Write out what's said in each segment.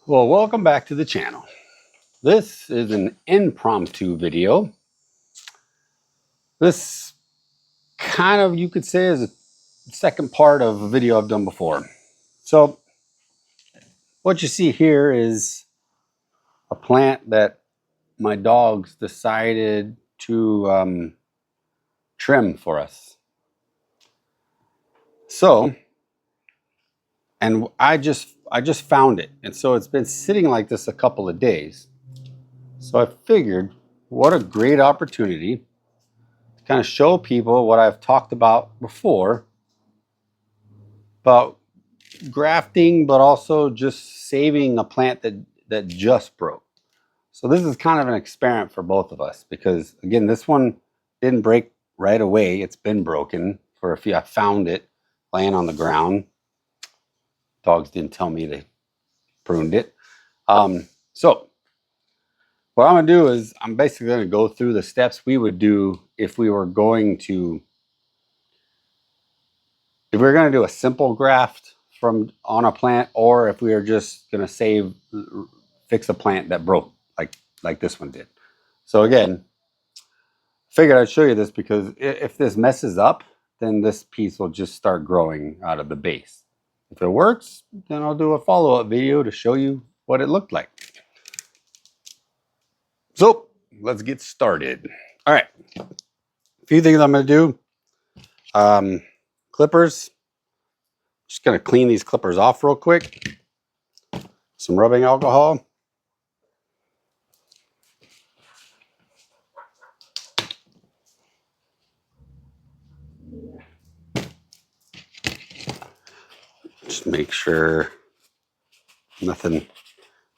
Well, welcome back to the channel. This is an impromptu video. This kind of, you could say, is a second part of a video I've done before. So what you see here is a plant that my dogs decided to trim for us. So, and I just found it. And so it's been sitting like this a couple of days. So I figured, what a great opportunity kind of show people what I've talked about before about grafting, but also just saving a plant that just broke. So this is kind of an experiment for both of us because, again, this one didn't break right away. It's been broken for a few. I found it laying on the ground. Dogs didn't tell me they pruned it. So what I'm going to do is I'm basically going to go through the steps we would do if we were going to do a simple graft from on a plant, or if we are just going to fix a plant that broke like this one did. So again, figured I'd show you this because if this messes up, then this piece will just start growing out of the base. If it works, then I'll do a follow-up video to show you what it looked like. So let's get started. All right, a few things I'm going to do. Clippers. Just going to clean these clippers off real quick. Some rubbing alcohol. Just make sure nothing,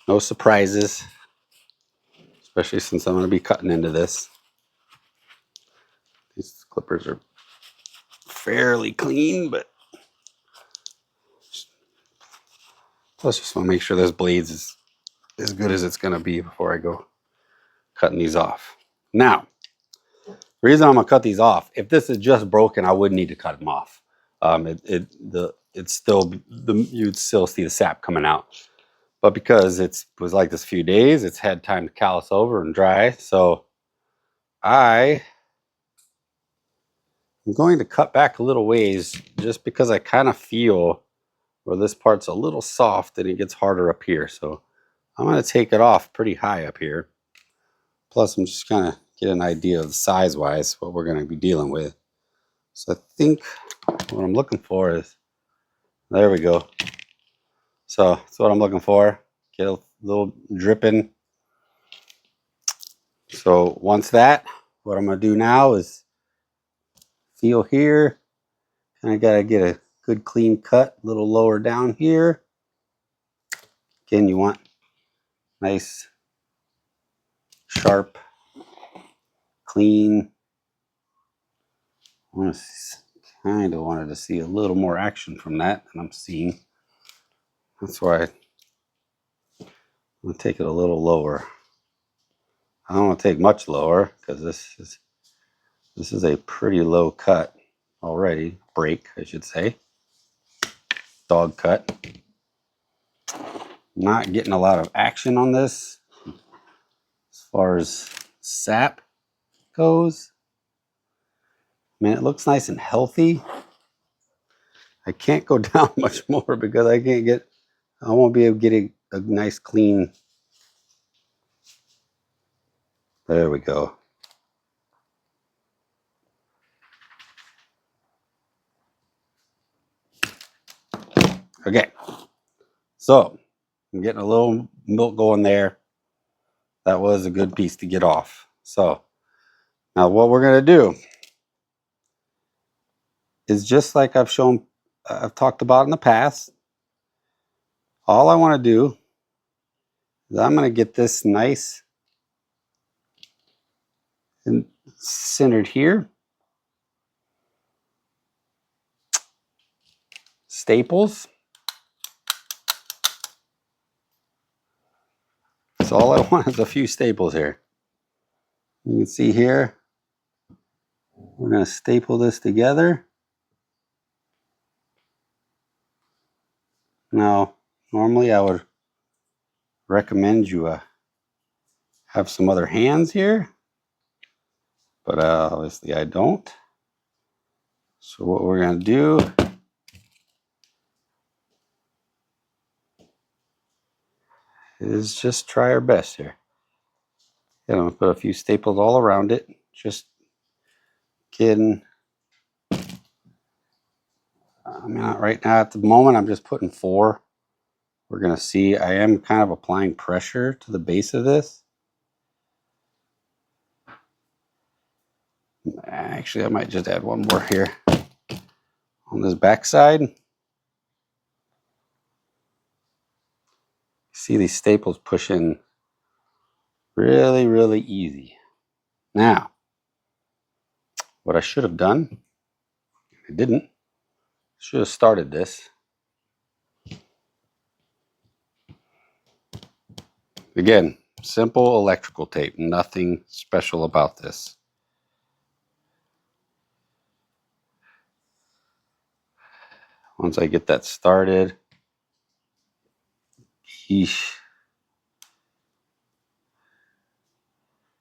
no surprises, especially since I'm going to be cutting into this. These clippers are fairly clean, but plus just want to make sure this blade's is as good as it's going to be before I go cutting these off. Now, the reason I'm going to cut these off, if this is just broken, I wouldn't need to cut them off. You'd still see the sap coming out. But because it was like this a few days, it's had time to callus over and dry. So I'm going to cut back a little ways just because I kind of feel where this part's a little soft and it gets harder up here. So I'm going to take it off pretty high up here. Plus, I'm just going to get an idea of size-wise what we're going to be dealing with. So I think what I'm looking for is, there we go. So that's what I'm looking for. Get a little dripping. So once that, what I'm going to do now is feel here. And I got to get a good clean cut a little lower down here. Again, you want nice, sharp, clean. I kind of wanted to see a little more action from that than I'm seeing. That's why I'm going to take it a little lower. I don't want to take much lower because this is a pretty low cut already. Break, I should say. Dog cut. Not getting a lot of action on this as far as sap goes. I mean, it looks nice and healthy. I can't go down much more because I won't be able to get a nice clean. There we go. Okay, so I'm getting a little milk going there. That was a good piece to get off. So now what we're going to do is just like I've talked about in the past. All I want to do is I'm going to get this nice and centered here. Staples. So all I want is a few staples here. You can see here, we're going to staple this together. Now, normally I would recommend you have some other hands here, but obviously I don't. So what we're going to do is just try our best here. I'm going to put a few staples all around it. Just kidding. I mean, right now at the moment I'm just putting 4. We're going to see. I am kind of applying pressure to the base of this. Actually, I might just add one more here on this back side. See these staples push in really, really easy. Now, what I should have done, I didn't, should have started this. Again, simple electrical tape, nothing special about this. Once I get that started, yeesh.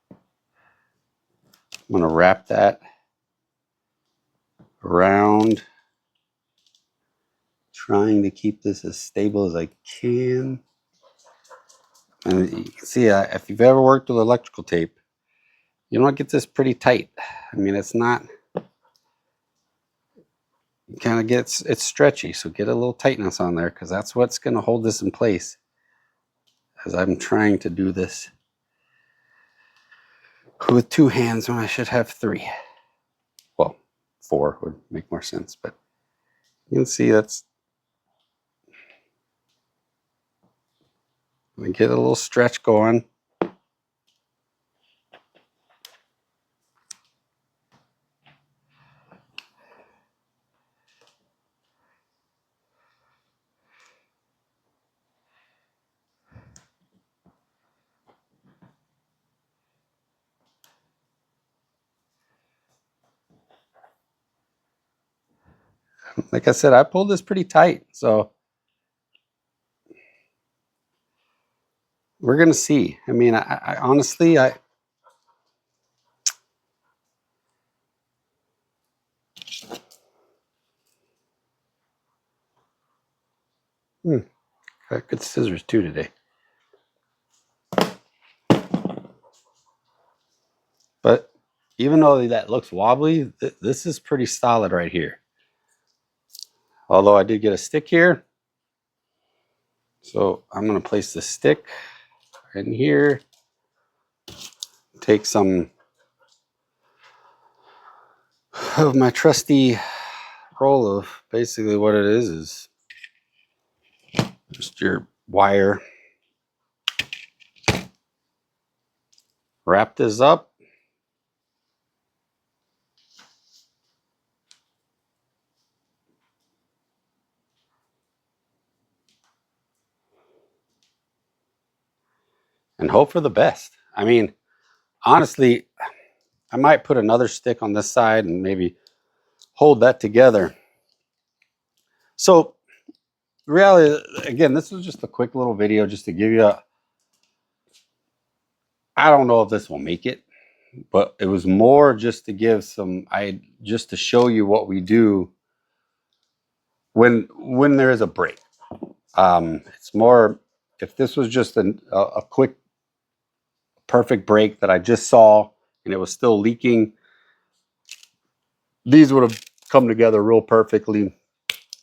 I'm going to wrap that around, trying to keep this as stable as I can. And you can see, if you've ever worked with electrical tape, you want to get this pretty tight. I mean, it's not, it kind of gets, it's stretchy, so get a little tightness on there, because that's what's going to hold this in place as I'm trying to do this with 2 hands when I should have 3. Well, 4 would make more sense, but you can see that's, let me get a little stretch going. Like I said, I pulled this pretty tight, so we're gonna see. I mean, I honestly, got good scissors too today. But even though that looks wobbly, this is pretty solid right here. Although I did get a stick here, so I'm gonna place the stick in here. Take some of my trusty roll of, basically what it is just your wire. Wrap this up. And hope for the best. I mean, honestly, I might put another stick on this side and maybe hold that together. So, reality, again, this was just a quick little video just to give you I don't know if this will make it, but it was more just to give some, just to show you what we do when there is a break. It's more, if this was just a quick, perfect break that I just saw and it was still leaking, these would have come together real perfectly,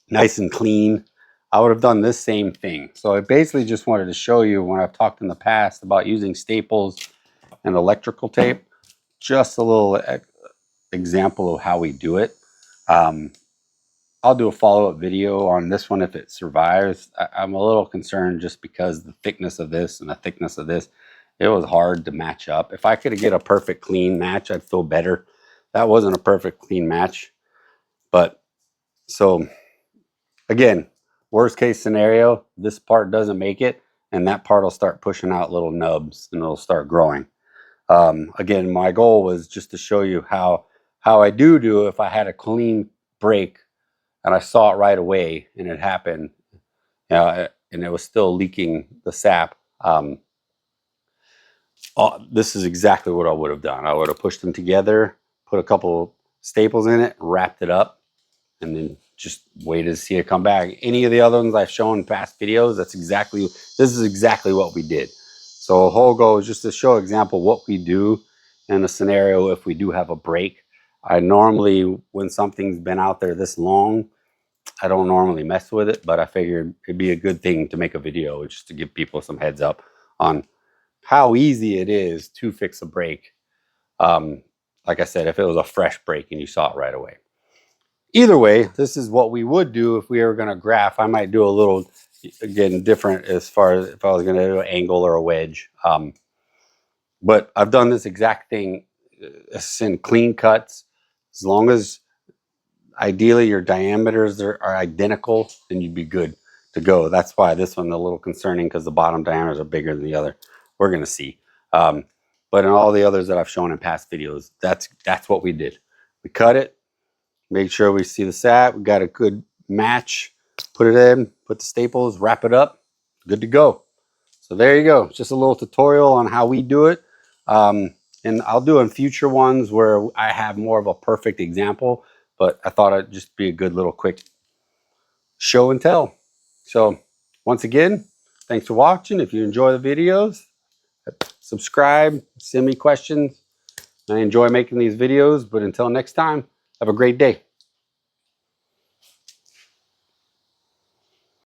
nice and clean. I would have done this same thing. So I basically just wanted to show you, when I've talked in the past about using staples and electrical tape, just a little example of how we do it. I'll do a follow-up video on this one if it survives. I'm a little concerned just because the thickness of this and the thickness of this, it was hard to match up. If I could get a perfect clean match, I'd feel better. That wasn't a perfect clean match. But so again, worst case scenario, this part doesn't make it and that part will start pushing out little nubs and it'll start growing. Again, my goal was just to show you how I do if I had a clean break and I saw it right away and it happened, and it was still leaking the sap. This is exactly what I would have done. I would have pushed them together, put a couple staples in it, wrapped it up, and then just waited to see it come back. Any of the other ones I've shown in past videos, this is exactly what we did. So the whole goal is just to show example what we do in a scenario if we do have a break. I normally, when something's been out there this long, I don't normally mess with it, but I figured it'd be a good thing to make a video just to give people some heads up on how easy it is to fix a break. Like I said, if it was a fresh break and you saw it right away. Either way, this is what we would do if we were going to graph. I might do a little, again, different as far as if I was going to do an angle or a wedge. But I've done this exact thing in clean cuts. As long as ideally your diameters are identical, then you'd be good to go. That's why this one's a little concerning because the bottom diameters are bigger than the other. We're going to see. But in all the others that I've shown in past videos, that's what we did. We cut it, make sure we see the sat. We got a good match. Put it in, put the staples, wrap it up. Good to go. So there you go. Just a little tutorial on how we do it. And I'll do in future ones where I have more of a perfect example, but I thought it'd just be a good little quick show and tell. So once again, thanks for watching. If you enjoy the videos, subscribe, send me questions. I enjoy making these videos, but until next time, have a great day.